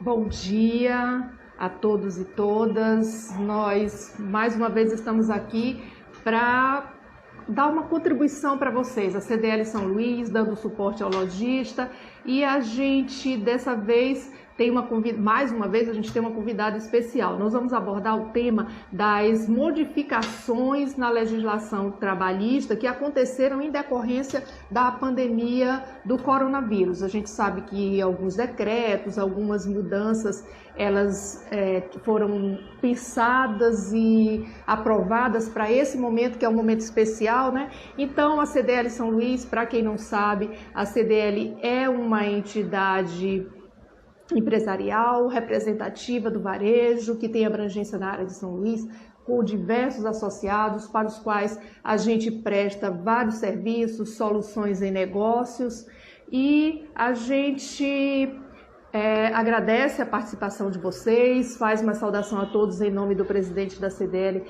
Bom dia a todos e todas. Nós, mais uma vez, estamos aqui para dar uma contribuição para vocês. A CDL São Luís, dando suporte ao lojista. E a gente, dessa vez, mais uma vez, a gente tem uma convidada especial. Nós vamos abordar o tema das modificações na legislação trabalhista que aconteceram em decorrência da pandemia do coronavírus. A gente sabe que alguns decretos, algumas mudanças, elas foram pensadas e aprovadas para esse momento, que é um momento especial, né? Então, a CDL São Luís, para quem não sabe, a CDL é uma entidade empresarial, representativa do varejo, que tem abrangência na área de São Luís, com diversos associados para os quais a gente presta vários serviços, soluções em negócios, e a gente agradece a participação de vocês, faz uma saudação a todos em nome do presidente da CDL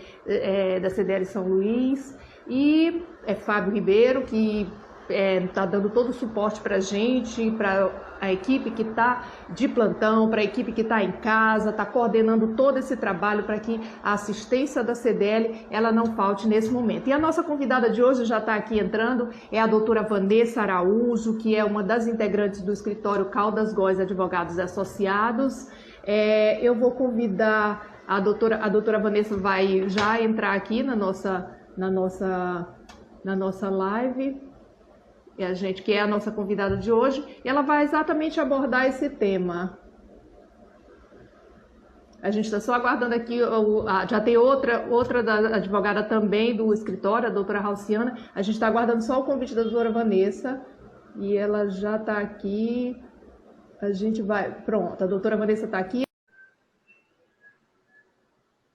São Luís, e Fábio Ribeiro, que está dando todo o suporte para a gente, para a equipe que está de plantão, para a equipe que está em casa, está coordenando todo esse trabalho para que a assistência da CDL ela não falte nesse momento. E a nossa convidada de hoje já está aqui entrando, é a doutora Vanessa Araújo, que é uma das integrantes do escritório Caldas Góes Advogados Associados. Eu vou convidar a doutora Vanessa, vai já entrar aqui na nossa live. A gente, que é a nossa convidada de hoje, e ela vai exatamente abordar esse tema. A gente está só aguardando aqui, já tem outra advogada também do escritório, a doutora Rauciana. A gente está aguardando só o convite da doutora Vanessa, e ela já está aqui. A gente vai, pronto, a doutora Vanessa está aqui.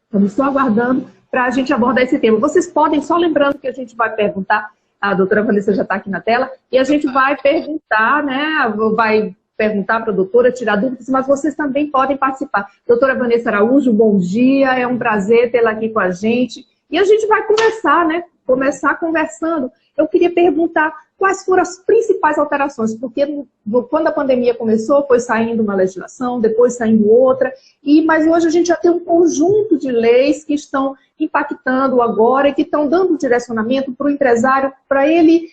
Estamos só aguardando para a gente abordar esse tema. Vocês podem, só lembrando que a gente vai perguntar. A doutora Vanessa já está aqui na tela, e a gente vai perguntar, né? Vai perguntar para a doutora, tirar dúvidas, mas vocês também podem participar. Doutora Vanessa Araújo, bom dia, é um prazer tê-la aqui com a gente. E a gente vai conversar, né? Começar conversando. Eu queria perguntar quais foram as principais alterações, porque quando a pandemia começou, foi saindo uma legislação, depois saindo outra, mas hoje a gente já tem um conjunto de leis que estão impactando agora e que estão dando direcionamento para o empresário, para ele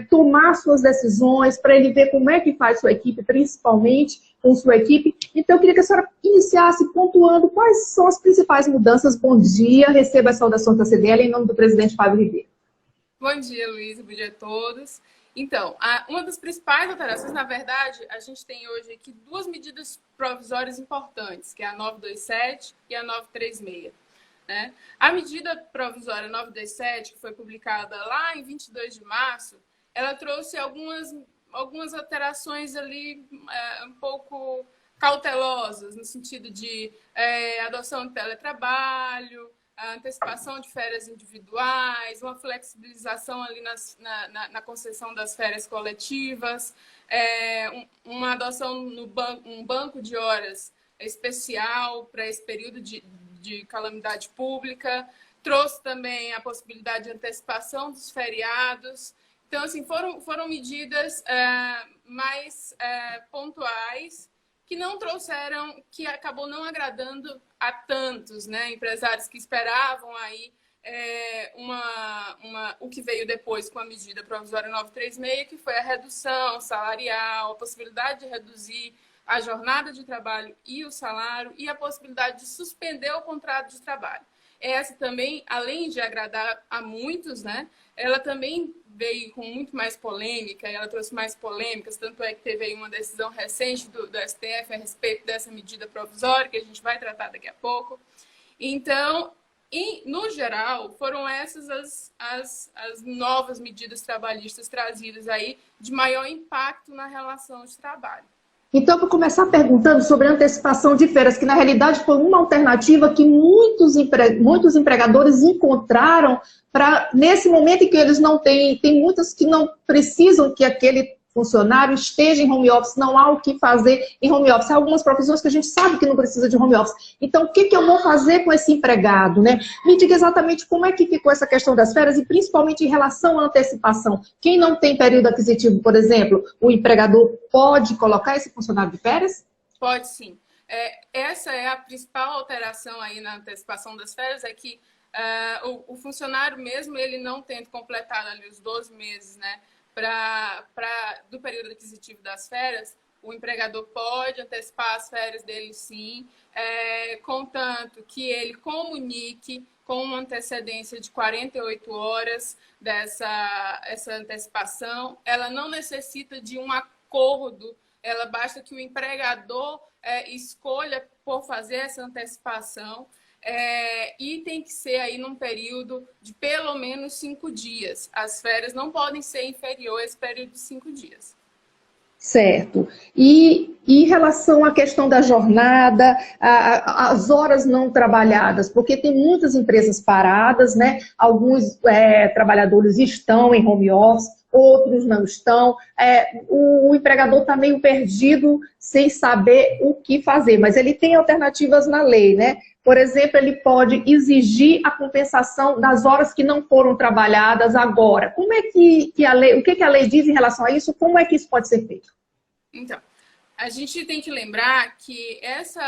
tomar suas decisões, para ele ver como é que faz sua equipe, principalmente com sua equipe. Então, eu queria que a senhora iniciasse pontuando quais são as principais mudanças. Bom dia, receba a saudação da CDL em nome do presidente Fábio Ribeiro. Bom dia, Luísa, bom dia a todos. Então, uma das principais alterações, na verdade, a gente tem hoje aqui duas medidas provisórias importantes, que é a 927 e a 936. Né? A medida provisória 927, que foi publicada lá em 22 de março, ela trouxe algumas alterações ali um pouco cautelosas, no sentido de adoção de teletrabalho, a antecipação de férias individuais, uma flexibilização ali na concessão das férias coletivas, uma adoção um banco de horas especial para esse período de calamidade pública, trouxe também a possibilidade de antecipação dos feriados. Então, assim, foram medidas mais pontuais, que não trouxeram, que acabou não agradando a tantos, né, empresários que esperavam aí o que veio depois com a medida provisória 936, que foi a redução salarial, a possibilidade de reduzir a jornada de trabalho e o salário e a possibilidade de suspender o contrato de trabalho. Essa também, além de agradar a muitos, né, ela também veio com muito mais polêmica, ela trouxe mais polêmicas, tanto é que teve aí uma decisão recente do STF a respeito dessa medida provisória, que a gente vai tratar daqui a pouco. Então, no geral, foram essas as novas medidas trabalhistas trazidas aí de maior impacto na relação de trabalho. Então, eu vou começar perguntando sobre a antecipação de férias, que na realidade foi uma alternativa que muitos empregadores encontraram para, nesse momento em que eles não têm, tem muitas que não precisam que aquele funcionário esteja em home office, não há o que fazer em home office. Há algumas profissões que a gente sabe que não precisa de home office. Então, o que eu vou fazer com esse empregado, né? Me diga exatamente como é que ficou essa questão das férias e principalmente em relação à antecipação. Quem não tem período aquisitivo, por exemplo, o empregador pode colocar esse funcionário de férias? Pode sim. Essa é a principal alteração aí na antecipação das férias, é que o funcionário mesmo, ele não tendo completado ali os 12 meses, né, do período aquisitivo das férias, o empregador pode antecipar as férias dele sim, contanto que ele comunique com uma antecedência de 48 horas essa antecipação. Ela não necessita de um acordo, ela basta que o empregador escolha por fazer essa antecipação. E tem que ser aí num período de pelo menos 5 dias. As férias não podem ser inferior a esse período de 5 dias. Certo. E em relação à questão da jornada, as horas não trabalhadas, porque tem muitas empresas paradas, né? Alguns trabalhadores estão em home office, outros não estão. O empregador está meio perdido, sem saber o que fazer, mas ele tem alternativas na lei, né? Por exemplo, ele pode exigir a compensação das horas que não foram trabalhadas agora. Como é que a lei, o que a lei diz em relação a isso? Como é que isso pode ser feito? Então, a gente tem que lembrar que essa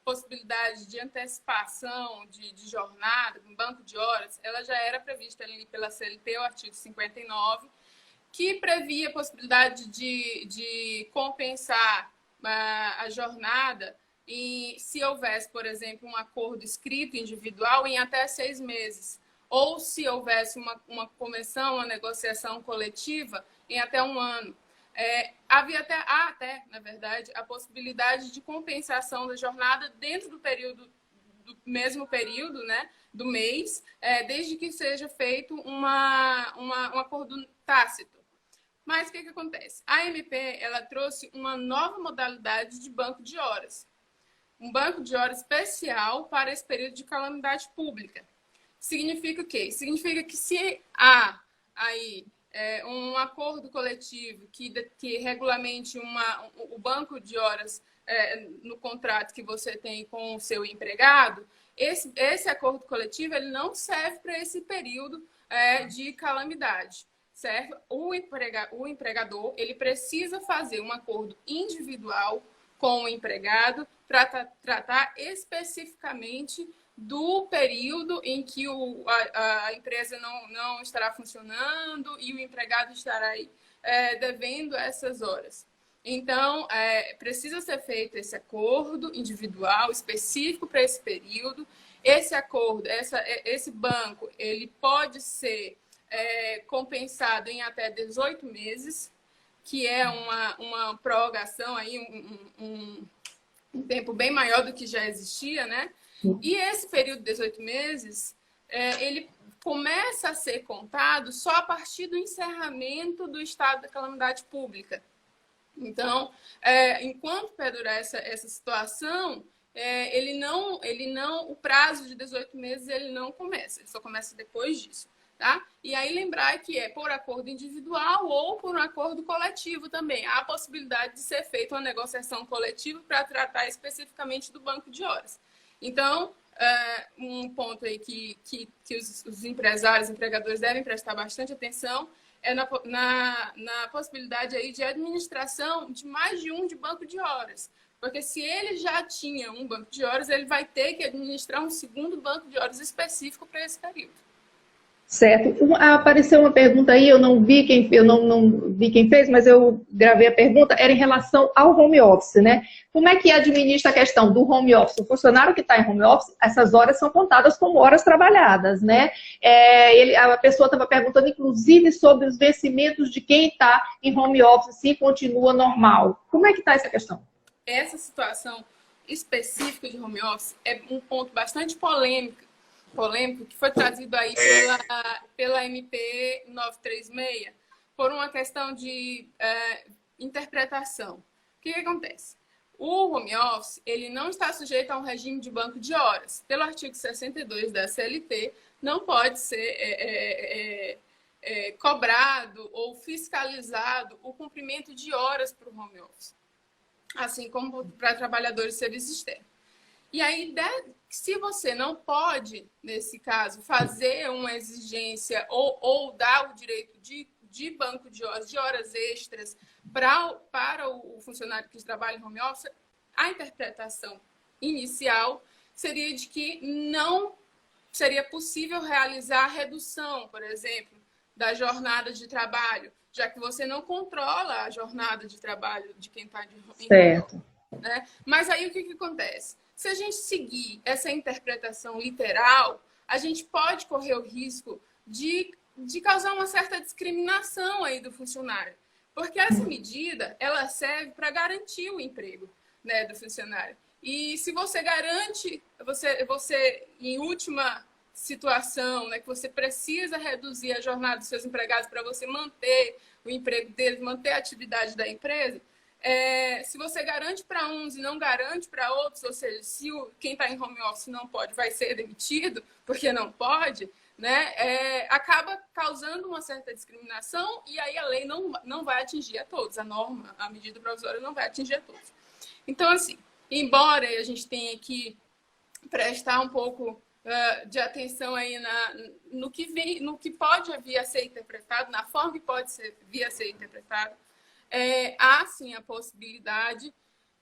possibilidade de antecipação de jornada, um banco de horas, ela já era prevista ali pela CLT, o artigo 59, que previa a possibilidade de compensar a jornada e se houvesse, por exemplo, um acordo escrito individual em até 6 meses, ou se houvesse uma convenção, uma negociação coletiva em até 1 ano. Há até, na verdade, a possibilidade de compensação da jornada dentro do mesmo período, né, do mês, desde que seja feito um acordo tácito. Mas o que acontece? A MP ela trouxe uma nova modalidade de banco de horas. Um banco de horas especial para esse período de calamidade pública. Significa o quê? Significa que se há aí um acordo coletivo que regulamente o banco de horas no contrato que você tem com o seu empregado, esse acordo coletivo ele não serve para esse período de calamidade, certo? O empregador ele precisa fazer um acordo individual com o empregado para tratar especificamente do período em que a empresa não estará funcionando e o empregado estará aí, devendo essas horas. Então, precisa ser feito esse acordo individual, específico para esse período. Esse acordo, esse banco, ele pode ser compensado em até 18 meses, que é uma prorrogação, aí, um tempo bem maior do que já existia, né? E esse período de 18 meses, ele começa a ser contado só a partir do encerramento do estado da calamidade pública. Então, enquanto perdurar essa situação, o prazo de 18 meses ele não começa, ele só começa depois disso. Tá? E aí lembrar que é por acordo individual ou por um acordo coletivo também. Há a possibilidade de ser feita uma negociação coletiva para tratar especificamente do banco de horas. Então, um ponto aí que os empresários, empregadores devem prestar bastante atenção é na possibilidade aí de administração de mais de de banco de horas. Porque se ele já tinha um banco de horas, ele vai ter que administrar um segundo banco de horas específico para esse período. Certo. Apareceu uma pergunta aí, eu não vi quem fez, mas eu gravei a pergunta, era em relação ao home office, né? Como é que administra a questão do home office? O funcionário que está em home office, essas horas são contadas como horas trabalhadas, né? A pessoa estava perguntando, inclusive, sobre os vencimentos de quem está em home office, se continua normal. Como é que está essa questão? Essa situação específica de home office é um ponto bastante polêmico que foi trazido aí pela MP 936 por uma questão de interpretação. O que acontece? O home office ele não está sujeito a um regime de banco de horas. Pelo artigo 62 da CLT, não pode ser cobrado ou fiscalizado o cumprimento de horas para o home office, assim como para trabalhadores de serviço externo. E aí, se você não pode, nesse caso, fazer uma exigência ou dar o direito de banco de horas extras para o funcionário que trabalha em home office, a interpretação inicial seria de que não seria possível realizar a redução, por exemplo, da jornada de trabalho, já que você não controla a jornada de trabalho de quem está em home office, né? Mas aí o que acontece? Se a gente seguir essa interpretação literal, a gente pode correr o risco de causar uma certa discriminação aí do funcionário. Porque essa medida, ela serve para garantir o emprego, né, do funcionário. E se você garante, você em última situação, né, que você precisa reduzir a jornada dos seus empregados para você manter o emprego deles, manter a atividade da empresa, se você garante para uns e não garante para outros, ou seja, se quem está em home office não pode, vai ser demitido porque não pode, né, acaba causando uma certa discriminação e aí a lei não vai atingir a todos, a medida provisória não vai atingir a todos. Então, assim, embora a gente tenha que prestar um pouco de atenção aí no que pode vir a ser interpretado, na forma que pode vir a ser interpretado, há sim a possibilidade,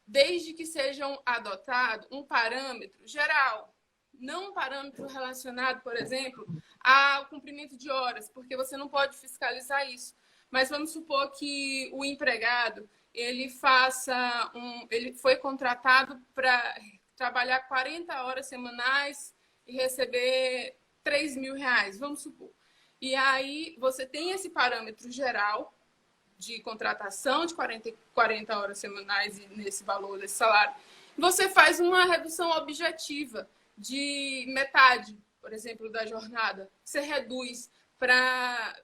desde que sejam adotado um parâmetro geral, não um parâmetro relacionado, por exemplo, ao cumprimento de horas, porque você não pode fiscalizar isso. Mas vamos supor que o empregado ele foi contratado para trabalhar 40 horas semanais e receber R$ 3.000, vamos supor. E aí você tem esse parâmetro geral de contratação de 40 horas semanais e nesse valor desse salário. Você faz uma redução objetiva de metade, por exemplo, da jornada. Você reduz para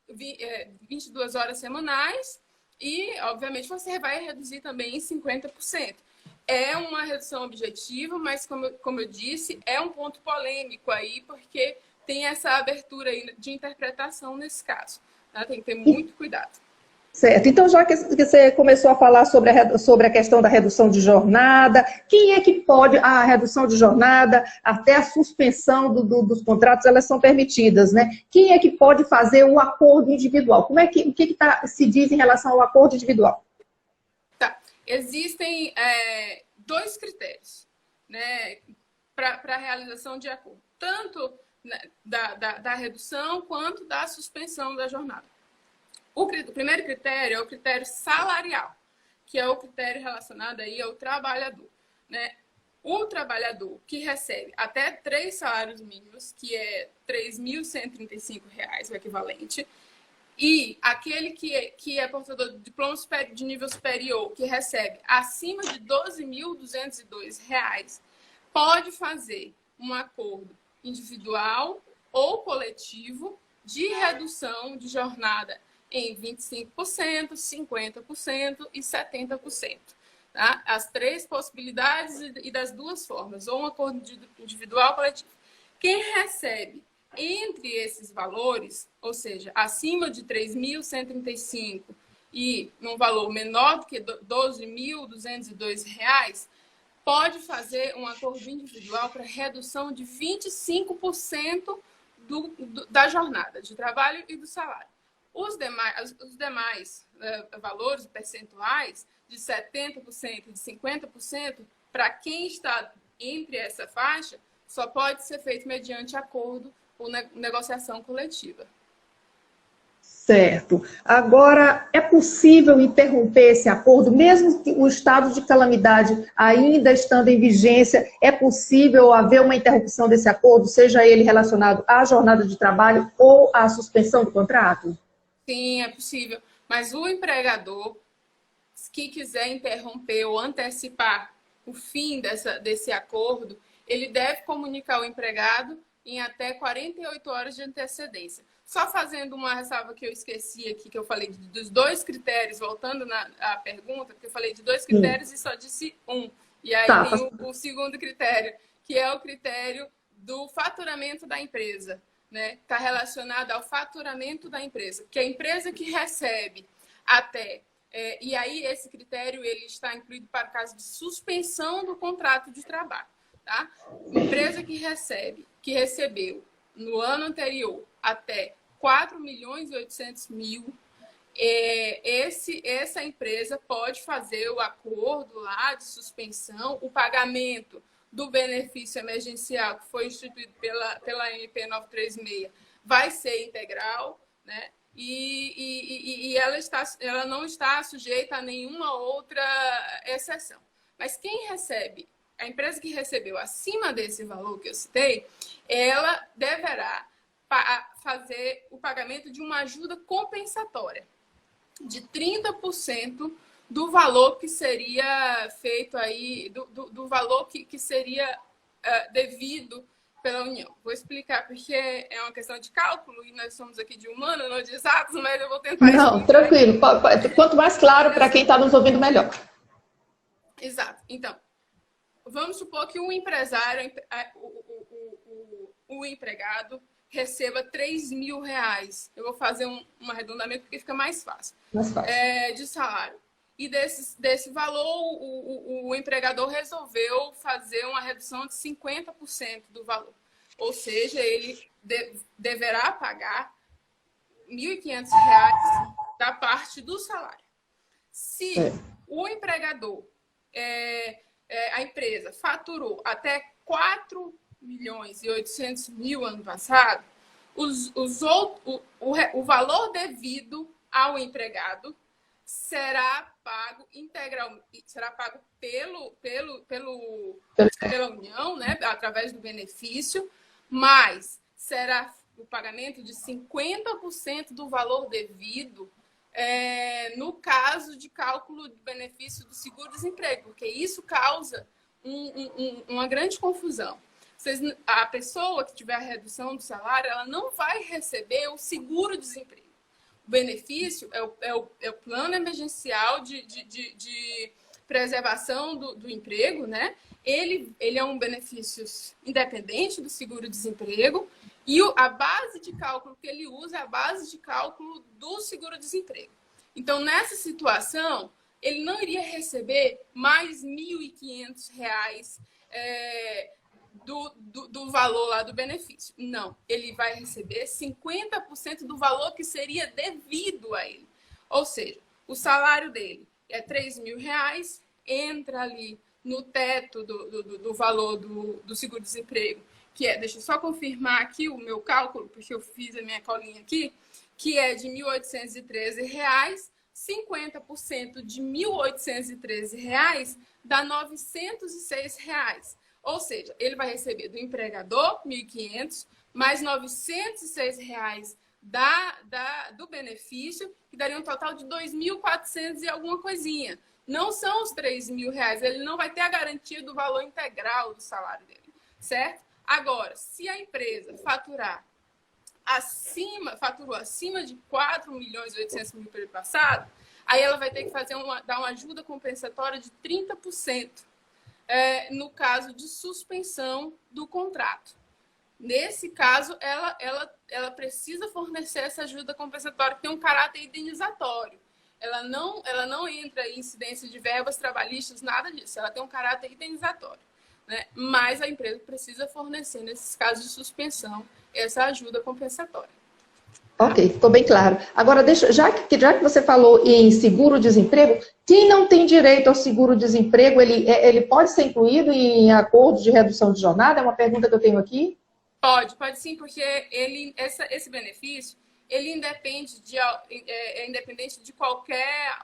22 horas semanais e, obviamente, você vai reduzir também em 50%. É uma redução objetiva, mas, como eu disse, é um ponto polêmico aí, porque tem essa abertura aí de interpretação nesse caso. Tá? Tem que ter muito cuidado. Certo. Então, já que você começou a falar sobre a questão da redução de jornada, quem é que pode, a redução de jornada, até a suspensão dos contratos, elas são permitidas, né? Quem é que pode fazer o acordo individual? O que se diz em relação ao acordo individual? Tá. Existem 2 critérios, né, para a realização de acordo, tanto da redução quanto da suspensão da jornada. O primeiro critério é o critério salarial, que é o critério relacionado aí ao trabalhador, né? O trabalhador que recebe até 3 salários mínimos, que é R$ 3.135, o equivalente, e aquele que é portador de diploma de nível superior, que recebe acima de R$ 12.202, pode fazer um acordo individual ou coletivo de redução de jornada em 25%, 50% e 70%. Tá? As 3 possibilidades e das 2 formas, ou um acordo individual ou coletivo. Quem recebe entre esses valores, ou seja, acima de 3.135 e num valor menor do que R$ 12.202, pode fazer um acordo individual para redução de 25% da jornada de trabalho e do salário. Os demais valores percentuais de 70% e de 50%, para quem está entre essa faixa, só pode ser feito mediante acordo ou negociação coletiva. Certo. Agora, é possível interromper esse acordo, mesmo que o estado de calamidade ainda estando em vigência, é possível haver uma interrupção desse acordo, seja ele relacionado à jornada de trabalho ou à suspensão do contrato? Sim, é possível. Mas o empregador, que quiser interromper ou antecipar o fim desse acordo, ele deve comunicar ao empregado em até 48 horas de antecedência. Só fazendo uma ressalva que eu esqueci aqui, que eu falei dos 2 critérios, voltando à pergunta, porque eu falei de 2 critérios e só disse um. E aí tem o segundo critério, que é o critério do faturamento da empresa. né, está relacionada ao faturamento da empresa, que a empresa que recebe até... e aí esse critério ele está incluído para o caso de suspensão do contrato de trabalho. Tá? Empresa que recebeu no ano anterior até 4.800.000, essa empresa pode fazer o acordo lá de suspensão, o pagamento do benefício emergencial que foi instituído pela MP 936 vai ser integral, né? E ela não está sujeita a nenhuma outra exceção. Mas quem recebe, a empresa que recebeu acima desse valor que eu citei, ela deverá fazer o pagamento de uma ajuda compensatória de 30% do valor que seria feito aí, do valor que seria devido pela União. Vou explicar porque é uma questão de cálculo e nós somos aqui de humano, não de exatos, mas eu vou tentar explicar. Não, tranquilo. Quanto mais claro para quem está nos ouvindo, melhor. Exato. Então, vamos supor que o empresário, o empregado, receba R$3.000. Eu vou fazer um arredondamento porque fica mais fácil. De salário. E desse valor, o empregador resolveu fazer uma redução de 50% do valor. Ou seja, ele deverá pagar R$1.500 da parte do salário. Se o empregador, a empresa, faturou até 4.800.000 ano passado, o valor devido ao empregado será pago integralmente, será pago pela União, né, através do benefício, mas será o pagamento de 50% do valor devido no caso de cálculo do benefício do seguro-desemprego, porque isso causa uma grande confusão. A pessoa que tiver a redução do salário, ela não vai receber o seguro-desemprego. O benefício é o plano emergencial de preservação do emprego, né? Ele é um benefício independente do seguro-desemprego e a base de cálculo que ele usa é a base de cálculo do seguro-desemprego. Então, nessa situação, ele não iria receber mais R$1.500 do valor lá do benefício. Não, ele vai receber 50% do valor que seria devido a ele. Ou seja, o salário dele é R$3.000, entra ali no teto do valor do seguro-desemprego, que deixa eu só confirmar aqui o meu cálculo, porque eu fiz a minha colinha aqui, que é de R$1.813, 50% de R$1.813 dá R$906. Ou seja, ele vai receber do empregador R$1.500, mais R$906 do benefício, que daria um total de R$2.400 e alguma coisinha. Não são os R$3.000, ele não vai ter a garantia do valor integral do salário dele, certo? Agora, se a empresa faturou acima de 4.800.000 pelo passado, aí ela vai ter que dar uma ajuda compensatória de 30%. No caso de suspensão do contrato. Nesse caso, ela precisa fornecer essa ajuda compensatória que tem um caráter indenizatório. Ela não entra em incidência de verbas trabalhistas, nada disso. Ela tem um caráter indenizatório, né? Mas a empresa precisa fornecer, nesses casos de suspensão, essa ajuda compensatória. Ok, ficou bem claro. Agora, já que você falou em seguro-desemprego, quem não tem direito ao seguro-desemprego, ele pode ser incluído em acordo de redução de jornada? É uma pergunta que eu tenho aqui. Pode sim, porque esse benefício ele é independente de qualquer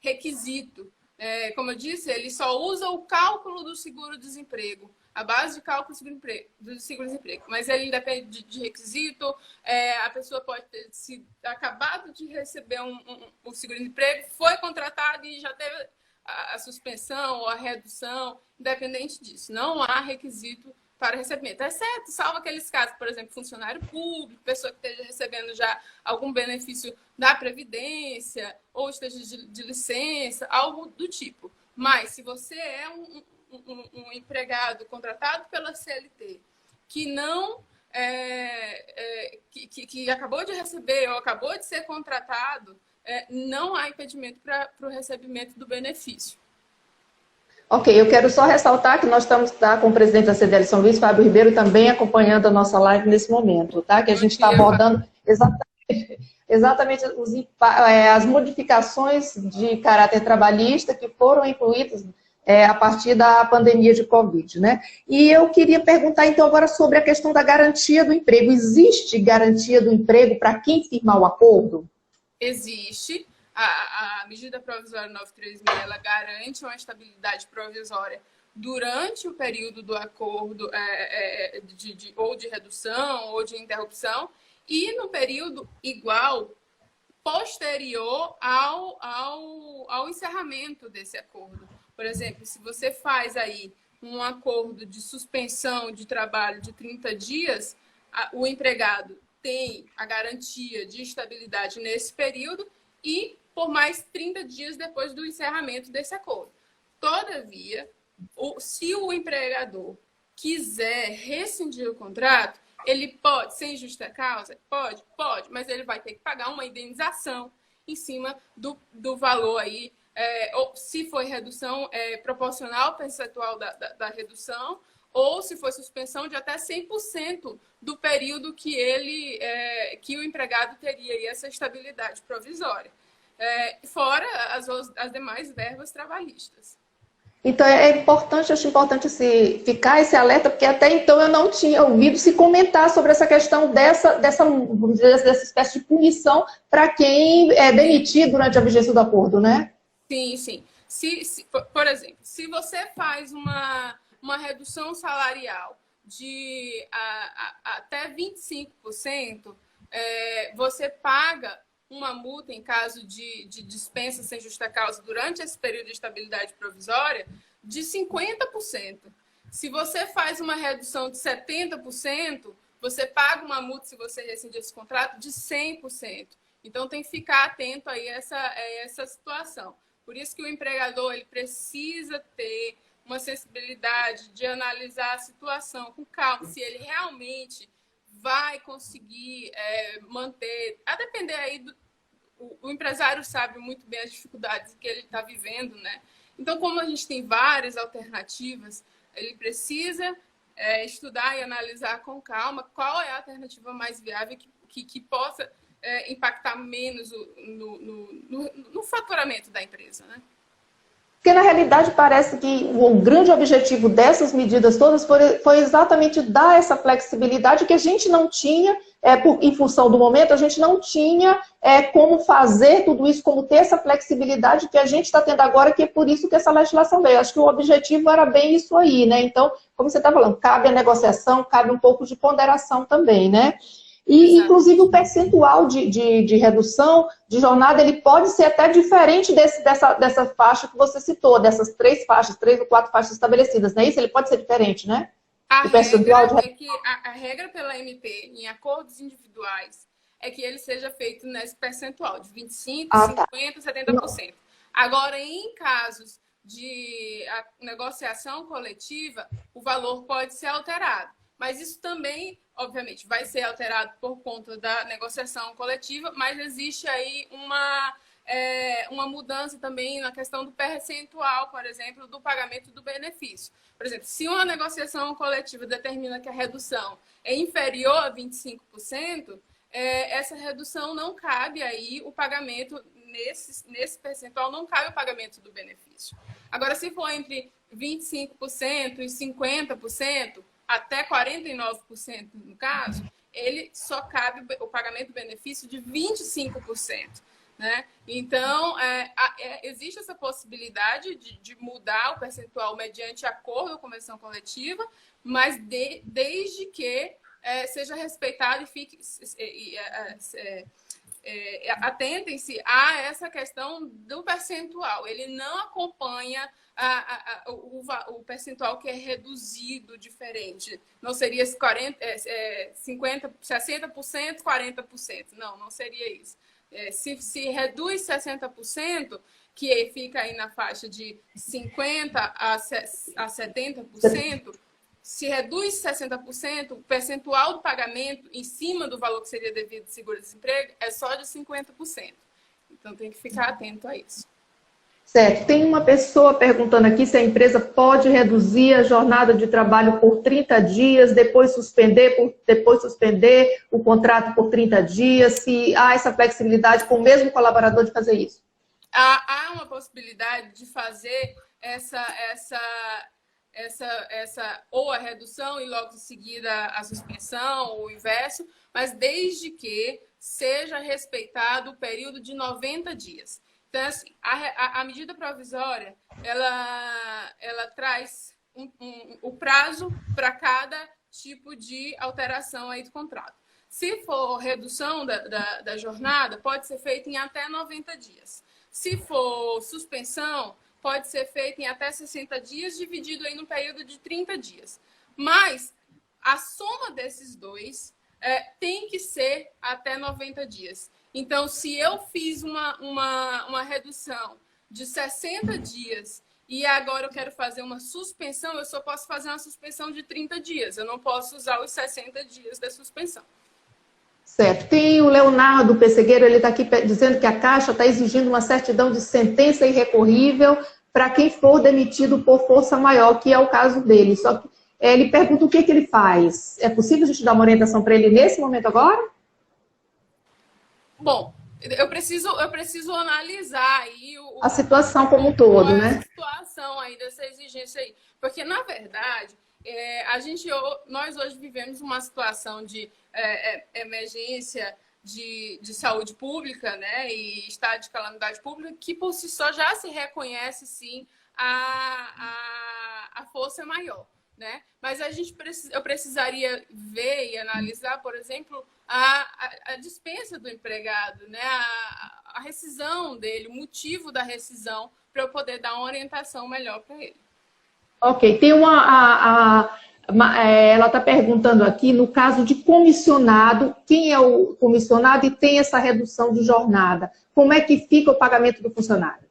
requisito. Como eu disse, ele só usa o cálculo do seguro-desemprego, a base de cálculo do seguro-desemprego, mas ele independe de requisito. A pessoa pode ter acabado de receber o seguro-desemprego, foi contratado e já teve a suspensão ou a redução, independente disso. Não há requisito para recebimento. Exceto, salvo aqueles casos, por exemplo, funcionário público, pessoa que esteja recebendo já algum benefício da Previdência ou esteja de licença, algo do tipo. Mas, se você é um empregado contratado pela CLT que não que acabou de receber ou acabou de ser contratado, não há impedimento para o recebimento do benefício. Ok, eu quero só ressaltar que nós estamos com o presidente da CDL São Luís, Fábio Ribeiro, também acompanhando a nossa live nesse momento, tá? Que a gente está abordando exatamente as modificações de caráter trabalhista que foram incluídas a partir da pandemia de Covid, né? E eu queria perguntar, então, agora sobre a questão da garantia do emprego. Existe garantia do emprego para quem firmar o acordo? Existe. A medida provisória 936, ela garante uma estabilidade provisória durante o período do acordo ou de redução ou de interrupção e no período igual posterior ao encerramento desse acordo. Por exemplo, se você faz aí um acordo de suspensão de trabalho de 30 dias, o empregado tem a garantia de estabilidade nesse período e por mais 30 dias depois do encerramento desse acordo. Todavia, se o empregador quiser rescindir o contrato, ele pode, sem justa causa? Pode, mas ele vai ter que pagar uma indenização em cima do valor aí, ou se foi redução proporcional percentual da redução, ou se for suspensão de até 100% do período que o empregado teria aí essa estabilidade provisória. Fora as demais verbas trabalhistas. Então, acho importante ficar esse alerta, porque até então eu não tinha ouvido se comentar sobre essa questão dessa espécie de punição para quem é demitido durante a vigência do acordo, né? Sim. Por exemplo, se você faz uma redução salarial de até 25%, você paga uma multa em caso de dispensa sem justa causa durante esse período de estabilidade provisória de 50%. Se você faz uma redução de 70%, você paga uma multa, se você rescindir esse contrato, de 100%. Então, tem que ficar atento aí a essa situação. Por isso que o empregador ele precisa ter uma sensibilidade de analisar a situação com calma, se ele realmente vai conseguir manter, a depender aí o empresário sabe muito bem as dificuldades que ele está vivendo, né? Então, como a gente tem várias alternativas, ele precisa estudar e analisar com calma qual é a alternativa mais viável que possa impactar menos no faturamento da empresa, né? Porque, na realidade, parece que o grande objetivo dessas medidas todas foi exatamente dar essa flexibilidade que a gente não tinha, em função do momento, a gente não tinha como fazer tudo isso, como ter essa flexibilidade que a gente está tendo agora, que é por isso que essa legislação veio. Acho que o objetivo era bem isso aí, né? Então, como você está falando, cabe a negociação, cabe um pouco de ponderação também, né? E, inclusive, o percentual de redução de jornada, ele pode ser até diferente dessa faixa que você citou, dessas 3 ou 4 faixas estabelecidas, não é isso? Ele pode ser diferente, né? A regra pela MP, em acordos individuais, é que ele seja feito nesse percentual, de 25%, 50%, 70%. Agora, em casos de negociação coletiva, o valor pode ser alterado. Mas isso também, obviamente, vai ser alterado por conta da negociação coletiva, mas existe aí uma mudança também na questão do percentual, por exemplo, do pagamento do benefício. Por exemplo, se uma negociação coletiva determina que a redução é inferior a 25%, essa redução não cabe aí o pagamento, nesse percentual, não cabe o pagamento do benefício. Agora, se for entre 25% e 50%, até 49% no caso, ele só cabe o pagamento do benefício de 25%. Né? Então, existe essa possibilidade de mudar o percentual mediante acordo ou convenção coletiva, mas desde que seja respeitado e fique... atentem-se a essa questão do percentual. Ele não acompanha o percentual que é reduzido diferente. Não seria 50%, 60%, 40%. Não seria isso. Se reduz 60%, que fica aí na faixa de 50% a 70%, se reduz 60%, o percentual do pagamento em cima do valor que seria devido de seguro-desemprego é só de 50%. Então, tem que ficar atento a isso. Certo. Tem uma pessoa perguntando aqui se a empresa pode reduzir a jornada de trabalho por 30 dias, depois suspender o contrato por 30 dias, se há essa flexibilidade com o mesmo colaborador de fazer isso. Há uma possibilidade de fazer ou a redução e logo em seguida a suspensão, ou o inverso, mas desde que seja respeitado o período de 90 dias. Então, assim, a medida provisória, ela traz o prazo para cada tipo de alteração aí do contrato. Se for redução da jornada, pode ser feita em até 90 dias. Se for suspensão, pode ser feita em até 60 dias, dividido aí no período de 30 dias. Mas a soma desses dois tem que ser até 90 dias. Então, se eu fiz uma redução de 60 dias e agora eu quero fazer uma suspensão, eu só posso fazer uma suspensão de 30 dias. Eu não posso usar os 60 dias da suspensão. Certo. Tem o Leonardo Pessegueiro, ele está aqui dizendo que a Caixa está exigindo uma certidão de sentença irrecorrível para quem for demitido por força maior, que é o caso dele. Só que ele pergunta o que ele faz. É possível a gente dar uma orientação para ele nesse momento agora? Bom, eu preciso analisar aí a situação como um todo, né? A situação aí dessa exigência aí. Porque, na verdade, nós hoje vivemos uma situação de emergência de saúde pública, né? E estado de calamidade pública, que por si só já se reconhece, sim, a força maior, né? Mas eu precisaria ver e analisar, por exemplo, a dispensa do empregado, né? A rescisão dele, o motivo da rescisão, para eu poder dar uma orientação melhor para ele. Ok, tem ela está perguntando aqui, no caso de comissionado, quem é o comissionado e tem essa redução de jornada? Como é que fica o pagamento do funcionário?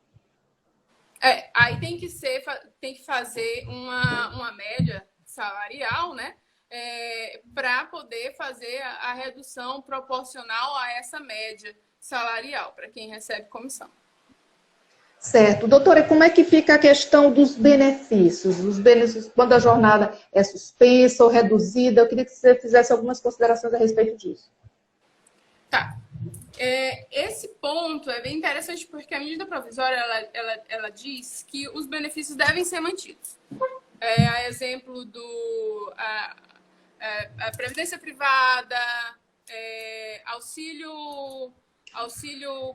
Aí tem que fazer uma média salarial, né? Para poder fazer a redução proporcional a essa média salarial para quem recebe comissão. Certo. Doutora, como é que fica a questão dos benefícios? Os benefícios quando a jornada é suspensa ou reduzida? Eu queria que você fizesse algumas considerações a respeito disso. Tá. Esse ponto é bem interessante porque a medida provisória ela diz que os benefícios devem ser mantidos. A exemplo a previdência privada, auxílio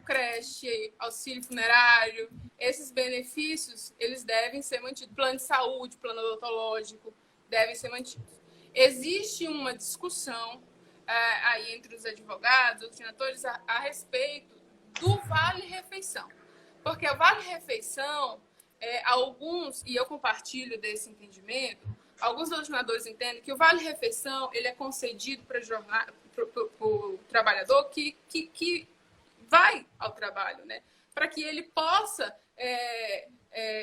creche, auxílio funerário, esses benefícios, eles devem ser mantidos. Plano de saúde, plano odontológico, devem ser mantidos. Existe uma discussão aí entre os advogados, os senadores, a respeito do vale-refeição. Porque o vale-refeição, alguns, e eu compartilho desse entendimento, alguns legisladores entendem que o vale-refeição ele é concedido para o trabalhador que vai ao trabalho, né? Para que ele possa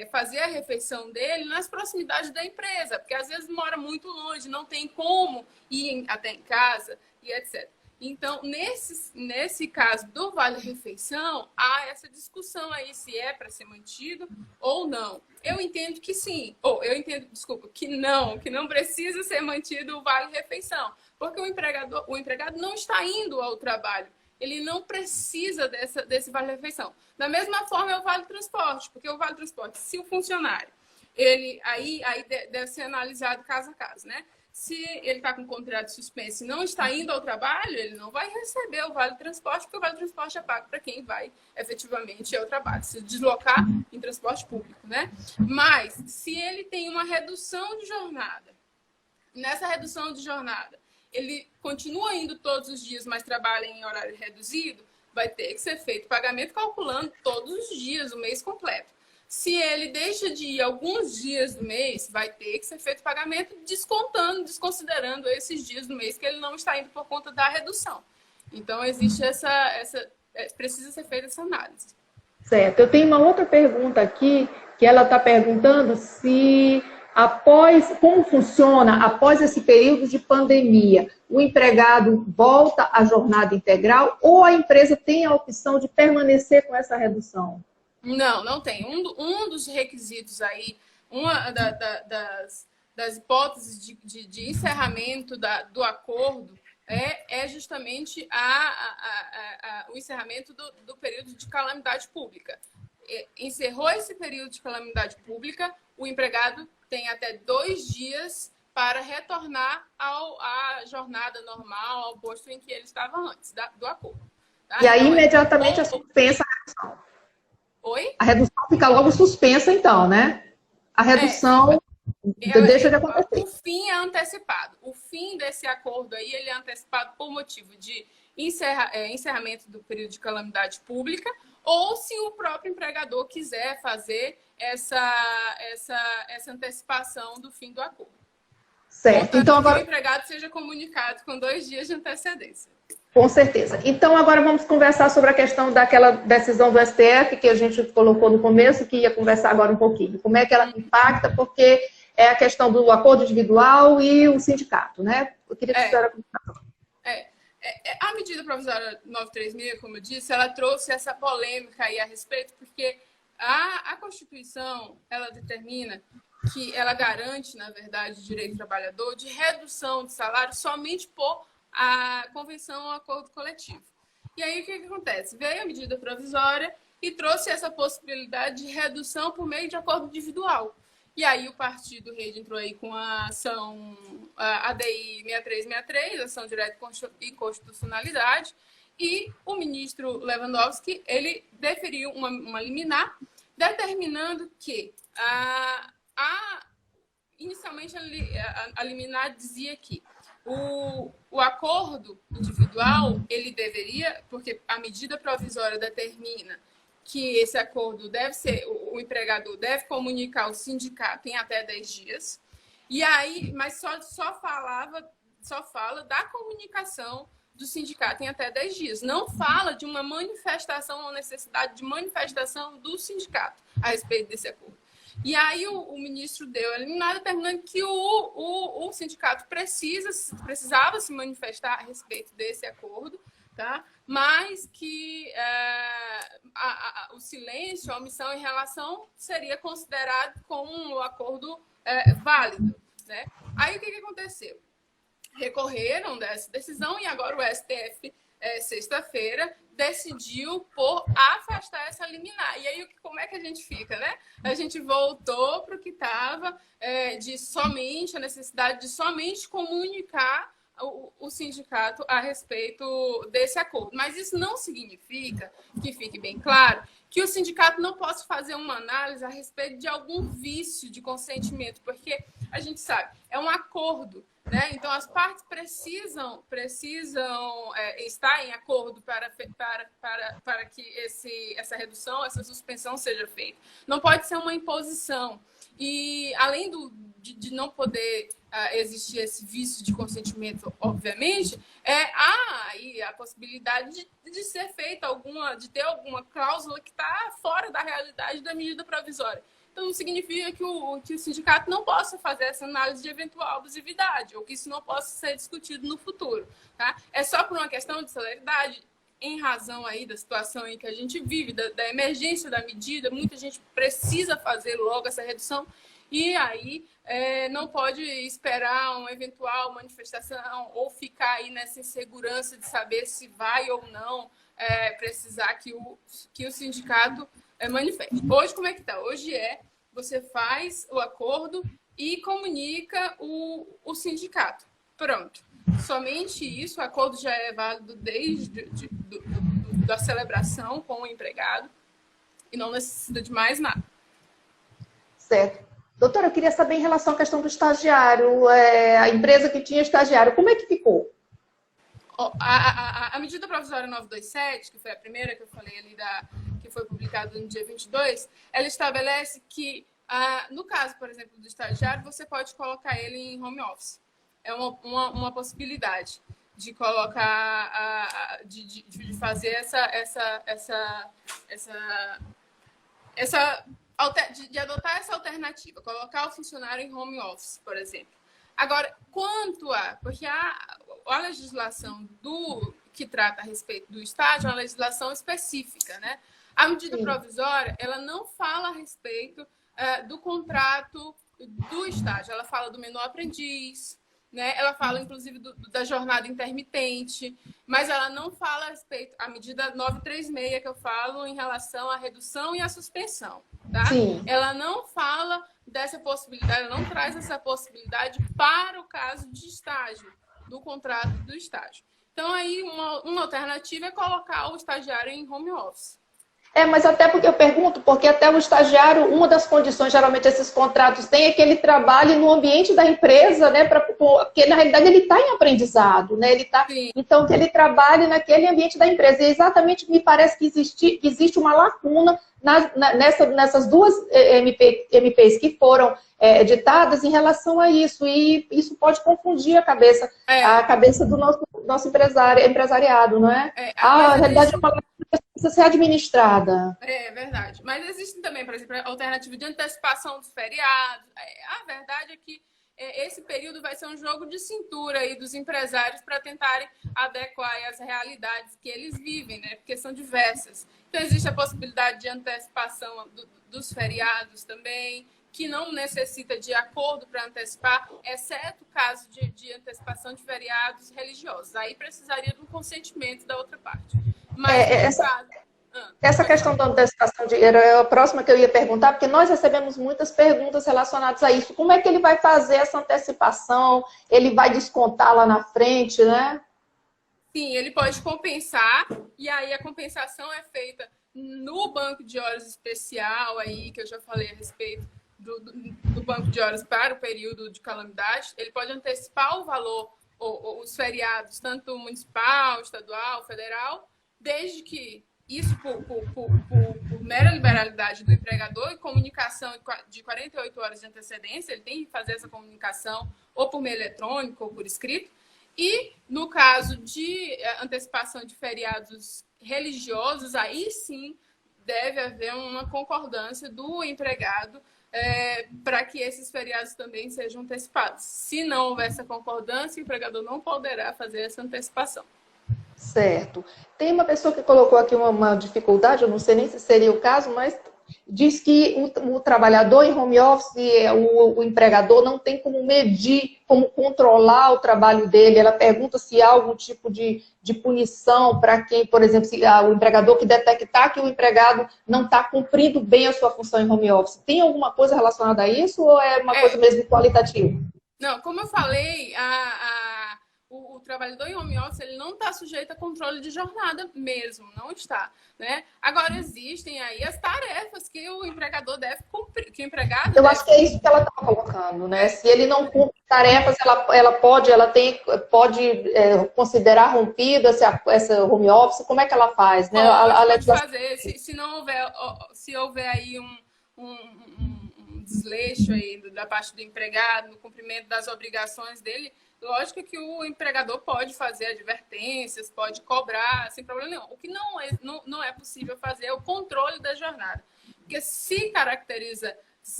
fazer a refeição dele nas proximidades da empresa, porque às vezes mora muito longe, não tem como ir até em casa e etc. Então, nesse caso do vale-refeição, há essa discussão aí se é para ser mantido ou não. Eu entendo que sim, que não precisa ser mantido o vale-refeição, porque o empregado não está indo ao trabalho. Ele não precisa desse vale-refeição. Da mesma forma, é o vale-transporte, porque o vale-transporte, se o funcionário, aí deve ser analisado caso a caso, né? Se ele está com contrato suspenso e não está indo ao trabalho, ele não vai receber o vale-transporte, porque o vale-transporte é pago para quem vai efetivamente ao trabalho, se deslocar em transporte público, né? Mas, se ele tem uma redução de jornada, nessa redução de jornada, ele continua indo todos os dias, mas trabalha em horário reduzido, vai ter que ser feito pagamento calculando todos os dias, o mês completo. Se ele deixa de ir alguns dias do mês, vai ter que ser feito pagamento desconsiderando esses dias do mês que ele não está indo por conta da redução. Então, existe precisa ser feita essa análise. Certo. Eu tenho uma outra pergunta aqui, que ela está perguntando se como funciona após esse período de pandemia? O empregado volta à jornada integral ou a empresa tem a opção de permanecer com essa redução? Não, não tem. Um dos requisitos aí, uma das hipóteses de encerramento do acordo é justamente o encerramento do período de calamidade pública. Encerrou esse período de calamidade pública, o empregado tem até 2 dias para retornar à jornada normal, ao posto em que ele estava antes do acordo. Tá? E aí, imediatamente, é suspensa a redução. Oi? A redução fica logo suspensa, então, né? A redução deixa de acontecer. O fim é antecipado. O fim desse acordo aí, ele é antecipado por motivo de encerramento do período de calamidade pública, ou se o próprio empregador quiser fazer essa antecipação do fim do acordo. Certo. Portanto, então, agora que o empregado seja comunicado com 2 dias de antecedência. Com certeza. Então, agora vamos conversar sobre a questão daquela decisão do STF que a gente colocou no começo, que ia conversar agora um pouquinho. Como é que ela impacta, porque é a questão do acordo individual e o sindicato, né? Eu queria que a senhora... A medida provisória 936, como eu disse, ela trouxe essa polêmica aí a respeito, porque a Constituição, ela determina que ela garante, na verdade, o direito do trabalhador de redução de salário somente por a convenção ou acordo coletivo. E aí, o que acontece? Veio a medida provisória e trouxe essa possibilidade de redução por meio de acordo individual. E aí, o Partido Rede entrou aí com a ação ADI 6363, ação direta e constitucionalidade, e o ministro Lewandowski, ele deferiu uma liminar, determinando que inicialmente a liminar dizia que o acordo individual, ele deveria, porque a medida provisória determina que esse acordo deve ser, o empregador deve comunicar ao sindicato em até 10 dias, e aí, mas só fala da comunicação do sindicato em até 10 dias. Não fala de uma manifestação ou necessidade de manifestação do sindicato a respeito desse acordo. E aí o ministro deu a liminar determinando que o sindicato precisava se manifestar a respeito desse acordo, tá? Mas que o silêncio, a omissão em relação seria considerado como um acordo válido, né? Aí o que aconteceu? Recorreram dessa decisão e agora o STF, sexta-feira, decidiu por afastar essa liminar. E aí, como é que a gente fica, né? A gente voltou para o que estava a necessidade de somente comunicar o sindicato a respeito desse acordo. Mas isso não significa, que fique bem claro, que o sindicato não possa fazer uma análise a respeito de algum vício de consentimento, porque a gente sabe, é um acordo, né? Então, as partes precisam estar em acordo para que essa redução, essa suspensão seja feita. Não pode ser uma imposição. E, além de não poder existir esse vício de consentimento, obviamente, há aí a possibilidade de ser feita de ter alguma cláusula que está fora da realidade da medida provisória. Então, não significa que o sindicato não possa fazer essa análise de eventual abusividade ou que isso não possa ser discutido no futuro. Tá? É só por uma questão de celeridade, em razão aí da situação em que a gente vive, da emergência da medida, muita gente precisa fazer logo essa redução e aí não pode esperar uma eventual manifestação ou ficar aí nessa insegurança de saber se vai ou não precisar que o sindicato manifeste. Hoje, como é que está? Hoje você faz o acordo e comunica o sindicato. Pronto. Somente isso, o acordo já é válido desde da celebração com o empregado e não necessita de mais nada. Certo. Doutora, eu queria saber em relação à questão do estagiário, a empresa que tinha estagiário, como é que ficou? A medida provisória 927, que foi a primeira que eu falei ali, que foi publicada no dia 22, ela estabelece que, no caso, por exemplo, do estagiário, você pode colocar ele em home office. É uma possibilidade de colocar, de fazer essa de adotar essa alternativa, colocar o funcionário em home office, por exemplo. Agora, quanto a... Porque a legislação que trata a respeito do estágio é uma legislação específica, né? A medida provisória, ela não fala a respeito do contrato do estágio. Ela fala do menor aprendiz, né? Ela fala, inclusive, da jornada intermitente, mas ela não fala a respeito... A medida 936 que eu falo em relação à redução e à suspensão, tá? Sim. Ela não fala dessa possibilidade, ela não traz essa possibilidade para o caso de estágio, do contrato do estágio. Então, aí, uma alternativa é colocar o estagiário em home office. Mas até porque eu pergunto, porque até o estagiário, uma das condições, geralmente esses contratos têm, é que ele trabalhe no ambiente da empresa, né? Porque na realidade ele está em aprendizado, né? Então, que ele trabalhe naquele ambiente da empresa. E exatamente me parece que existe uma lacuna nessas duas MPs que foram editadas em relação a isso. E isso pode confundir a cabeça do nosso empresariado, não é? A realidade é uma lacuna que precisa ser administrada. É verdade. Mas existem também, por exemplo, a alternativa de antecipação dos feriados. A verdade é que esse período vai ser um jogo de cintura aí dos empresários para tentarem adequar as realidades que eles vivem, né? Porque são diversas. Então, existe a possibilidade de antecipação dos feriados também, que não necessita de acordo para antecipar, exceto o caso de antecipação de feriados religiosos. Aí precisaria de um consentimento da outra parte. Mas, essa questão da antecipação era a próxima que eu ia perguntar, porque nós recebemos muitas perguntas relacionadas a isso. Como é que ele vai fazer essa antecipação? Ele vai descontar lá na frente, né? Sim, ele pode compensar, e aí a compensação é feita no banco de horas especial, aí, que eu já falei a respeito do banco de horas para o período de calamidade. Ele pode antecipar o valor, os feriados, tanto municipal, estadual, federal, desde que isso por mera liberalidade do empregador e comunicação de 48 horas de antecedência, ele tem que fazer essa comunicação ou por meio eletrônico ou por escrito. E no caso de antecipação de feriados religiosos, aí sim deve haver uma concordância do empregado para que esses feriados também sejam antecipados. Se não houver essa concordância, o empregador não poderá fazer essa antecipação. Certo. Tem uma pessoa que colocou aqui uma dificuldade, eu não sei nem se seria o caso, mas diz que o trabalhador em home office, o empregador não tem como medir, como controlar o trabalho dele. Ela pergunta se há algum tipo de punição para quem, por exemplo, se o empregador que detectar que o empregado não está cumprindo bem a sua função em home office. Tem alguma coisa relacionada a isso ou é uma coisa mesmo qualitativa? Não, como eu falei, o trabalhador em home office ele não está sujeito a controle de jornada mesmo, não está, né? Agora, existem aí as tarefas que o empregador deve cumprir, que o empregado Eu acho que é isso que ela está colocando, né? Se ele não cumpre tarefas, ela pode considerar rompida essa home office, como é que ela faz, né? Pode fazer, se houver aí um desleixo aí da parte do empregado, no cumprimento das obrigações dele, lógico que o empregador pode fazer advertências, pode cobrar, sem problema nenhum. O que não é possível fazer é o controle da jornada. Porque se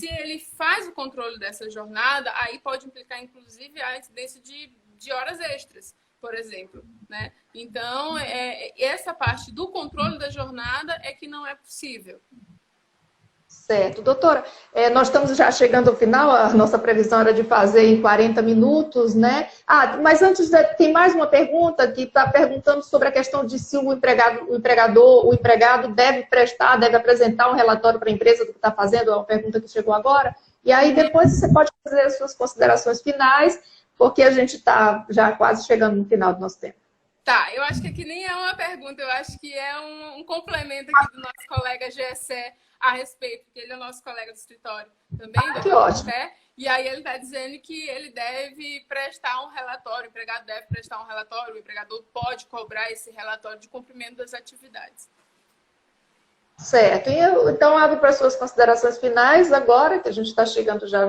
ele faz o controle dessa jornada, aí pode implicar, inclusive, a incidência de horas extras, por exemplo, né? Então, essa parte do controle da jornada é que não é possível. Certo. Doutora, nós estamos já chegando ao final, a nossa previsão era de fazer em 40 minutos, né? Mas antes, tem mais uma pergunta que está perguntando sobre a questão de se o empregado deve apresentar um relatório para a empresa do que está fazendo, é uma pergunta que chegou agora. E aí depois você pode fazer as suas considerações finais, porque a gente está já quase chegando no final do nosso tempo. Tá, eu acho que aqui nem é uma pergunta, eu acho que é um complemento aqui do nosso colega Gessé a respeito, porque ele é o nosso colega do escritório também. Que ótimo. E aí ele está dizendo que ele deve prestar um relatório, o empregado deve prestar um relatório, o empregador pode cobrar esse relatório de cumprimento das atividades. Certo. Então, abro para as suas considerações finais agora, que a gente está chegando já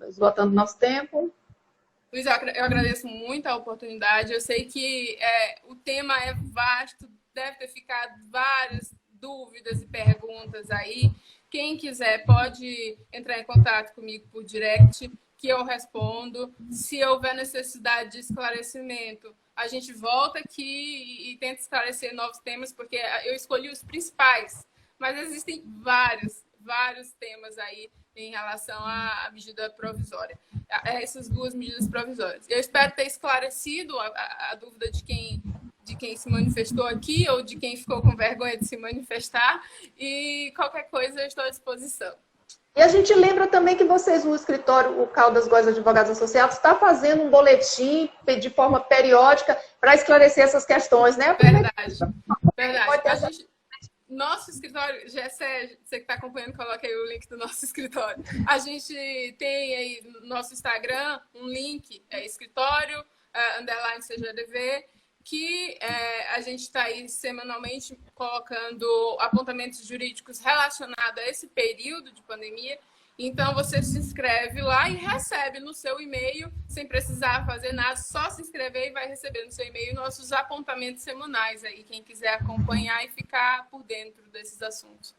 esgotando nosso tempo. Luiz, eu agradeço muito a oportunidade. Eu sei que o tema é vasto, deve ter ficado várias dúvidas e perguntas aí. Quem quiser pode entrar em contato comigo por direct, que eu respondo. Se houver necessidade de esclarecimento, a gente volta aqui e tenta esclarecer novos temas, porque eu escolhi os principais, mas existem vários temas aí em relação à medida provisória, essas duas medidas provisórias. Eu espero ter esclarecido a dúvida de quem se manifestou aqui ou de quem ficou com vergonha de se manifestar, e qualquer coisa eu estou à disposição. E a gente lembra também que vocês, no escritório, o Caldas Góes Advogados Associados, está fazendo um boletim de forma periódica para esclarecer essas questões, né? Verdade. Nosso escritório, Gessé, você que está acompanhando, coloca aí o link do nosso escritório. A gente tem aí no nosso Instagram um link, escritório, _CGDV, que a gente está aí semanalmente colocando apontamentos jurídicos relacionados a esse período de pandemia. Então, você se inscreve lá e recebe no seu e-mail, sem precisar fazer nada, só se inscrever e vai receber no seu e-mail nossos apontamentos semanais aí, quem quiser acompanhar e ficar por dentro desses assuntos.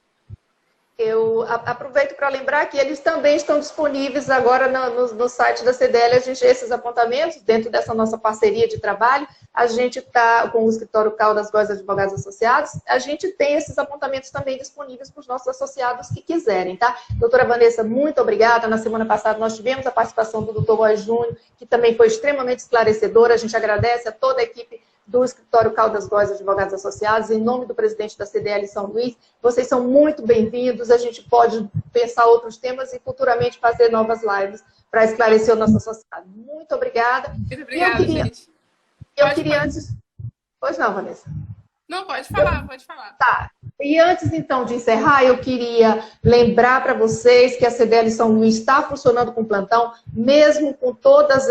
Eu aproveito para lembrar que eles também estão disponíveis agora no site da CDL, esses apontamentos, dentro dessa nossa parceria de trabalho. A gente está com o escritório Caldas Góes Advogados Associados, a gente tem esses apontamentos também disponíveis para os nossos associados que quiserem, tá? Doutora Vanessa, muito obrigada. Na semana passada nós tivemos a participação do doutor Góes Júnior, que também foi extremamente esclarecedora. A gente agradece a toda a equipe do escritório Caldas Góes Advogados Associados, em nome do presidente da CDL São Luís. Vocês são muito bem-vindos, a gente pode pensar outros temas e futuramente fazer novas lives para esclarecer o nosso associado. Muito obrigada. Muito obrigada, gente. Eu queria antes... Pois não, Vanessa? Não, pode falar. Tá. E antes, então, de encerrar, eu queria lembrar para vocês que a CDL São Luís está funcionando com plantão, mesmo com todas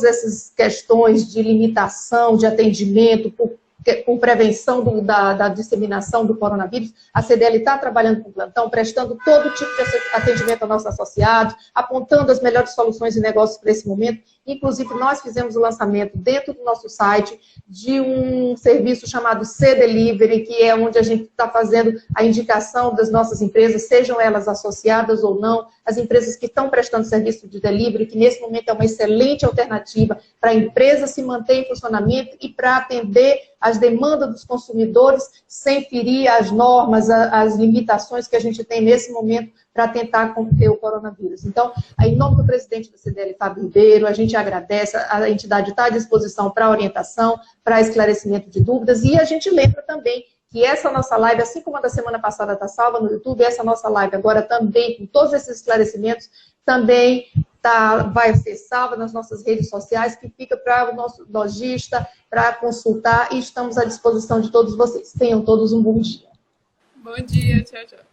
essas questões de limitação, de atendimento, com prevenção da disseminação do coronavírus. A CDL está trabalhando com plantão, prestando todo tipo de atendimento aos nossos associados, apontando as melhores soluções de negócios para esse momento. Inclusive, nós fizemos o lançamento dentro do nosso site de um serviço chamado C-Delivery, que é onde a gente está fazendo a indicação das nossas empresas, sejam elas associadas ou não, as empresas que estão prestando serviço de delivery, que nesse momento é uma excelente alternativa para a empresa se manter em funcionamento e para atender as demandas dos consumidores sem ferir as normas, as limitações que a gente tem nesse momento para tentar conter o coronavírus. Então, em nome do presidente da CDL, Fábio Ribeiro, a gente agradece, a entidade está à disposição para orientação, para esclarecimento de dúvidas, e a gente lembra também que essa nossa live, assim como a da semana passada está salva no YouTube, essa nossa live agora também, com todos esses esclarecimentos, também vai ser salva nas nossas redes sociais, que fica para o nosso lojista, para consultar, e estamos à disposição de todos vocês. Tenham todos um bom dia. Bom dia, tchau, tchau.